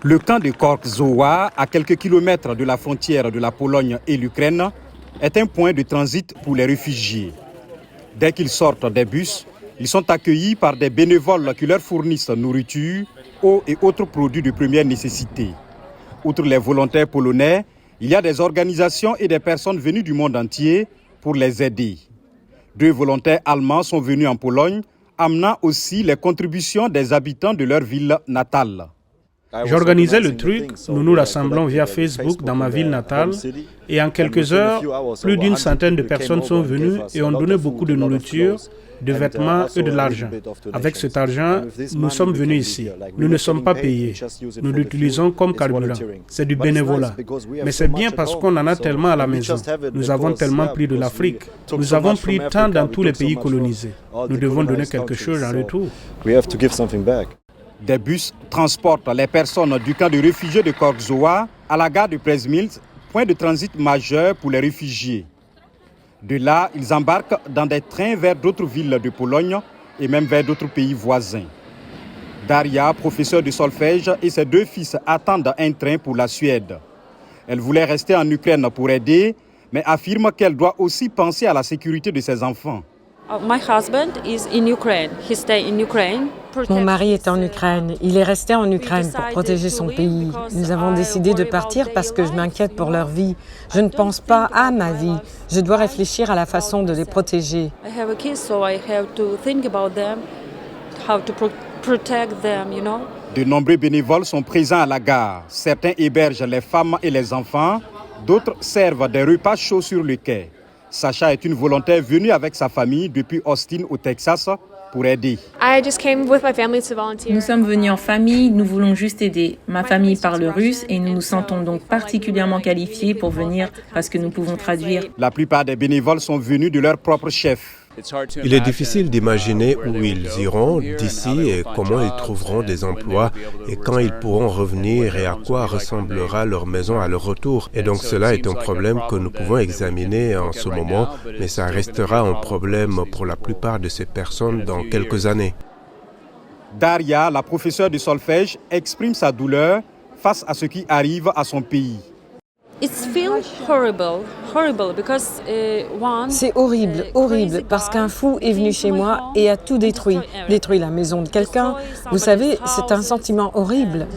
Le camp de Korczowa, à quelques kilomètres de la frontière de la Pologne et l'Ukraine, est un point de transit pour les réfugiés. Dès qu'ils sortent des bus, ils sont accueillis par des bénévoles qui leur fournissent nourriture, eau et autres produits de première nécessité. Outre les volontaires polonais, il y a des organisations et des personnes venues du monde entier pour les aider. 2 volontaires allemands sont venus en Pologne, amenant aussi les contributions des habitants de leur ville natale. J'organisais le truc, nous nous rassemblons via Facebook dans ma ville natale et en quelques heures, plus d'une centaine de personnes sont venues et ont donné beaucoup de nourriture, de vêtements et de l'argent. Avec cet argent, nous sommes venus ici. Nous ne sommes pas payés. Nous l'utilisons comme carburant. C'est du bénévolat. Mais c'est bien parce qu'on en a tellement à la maison. Nous avons tellement pris de l'Afrique. Nous avons pris tant dans tous les pays colonisés. Nous devons donner quelque chose en retour. Des bus transportent les personnes du camp de réfugiés de Korczowa à la gare de Przemyśl, point de transit majeur pour les réfugiés. De là, ils embarquent dans des trains vers d'autres villes de Pologne et même vers d'autres pays voisins. Daria, professeure de solfège, et ses 2 fils attendent un train pour la Suède. Elle voulait rester en Ukraine pour aider, mais affirme qu'elle doit aussi penser à la sécurité de ses enfants. Mon mari est en Ukraine. Il est resté en Ukraine pour protéger son pays. Nous avons décidé de partir parce que je m'inquiète pour leur vie. Je ne pense pas à ma vie. Je dois réfléchir à la façon de les protéger. De nombreux bénévoles sont présents à la gare. Certains hébergent les femmes et les enfants. D'autres servent des repas chauds sur le quai. Sacha est une volontaire venue avec sa famille depuis Austin au Texas pour aider. Nous sommes venus en famille, nous voulons juste aider. Ma famille parle russe et nous nous sentons donc particulièrement qualifiés pour venir parce que nous pouvons traduire. La plupart des bénévoles sont venus de leur propre chef. Il est difficile d'imaginer où ils iront d'ici et comment ils trouveront des emplois et quand ils pourront revenir et à quoi ressemblera leur maison à leur retour. Et donc cela est un problème que nous pouvons examiner en ce moment, mais ça restera un problème pour la plupart de ces personnes dans quelques années. Daria, la professeure de solfège, exprime sa douleur face à ce qui arrive à son pays. C'est horrible, horrible, parce qu'un fou est venu chez moi et a tout détruit. Détruit la maison de quelqu'un. Vous savez, c'est un sentiment horrible.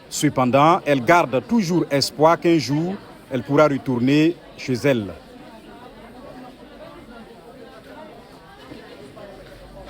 Cependant, elle garde toujours espoir qu'un jour, elle pourra retourner chez elle.